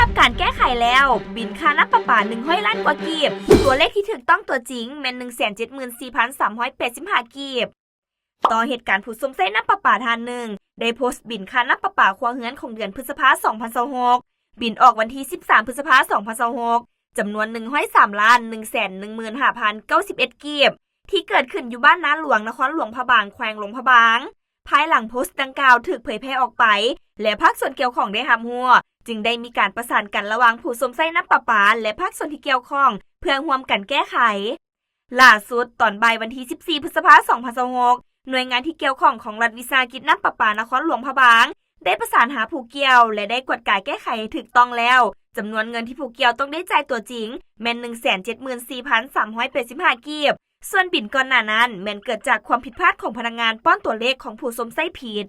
รับการแก้ไขแล้วบินค่าน้ำประปา100 ล้านกว่ากีบตัวเลขที่ถูกต้องตัวจริงแม่น 174,385 กีบต่อเหตุการณ์ผู้สมใส่น้ำประปาท่านหนึ่งได้โพสต์บินค่าน้ำประปาครัวเรือนของเดือนพฤษภาคม 2026บินออกวันที่13 พฤษภาคม 2026จำนวน103,115,091 กีบที่เกิดขึ้นอยู่บ้านนาหลวงนครหลวงพระบางแขวงหลวงพระบางภายหลังโพสต์ดังกล่าวถูกเผยแพร่ออกไปและภาคส่วนเกี่ยวข้องได้รับรู้จึงได้มีการประสานกันระหว่างผู้สมใส่น้ำประปาและภาคส่วนที่เกี่ยวข้องเพื่อร่วมกันแก้ไขล่าสุดตอนบ่ายวันที่14 พฤษภาคม 2026หน่วยงานที่เกี่ยวข้องของรัฐวิสาหกิจน้ำประปานครหลวงพระบางได้ประสานหาผู้เกี่ยวและได้กวดการแก้ไขถูกต้องแล้วจำนวนเงินที่ผู้เกี่ยวต้องได้จ่ายตัวจริงแม่น 174,385 กีบส่วนบินก่อนหน้านั้นแม่นเกิดจากความผิดพลาดของพนักงานป้อนตัวเลขของผู้สมใส่ผิด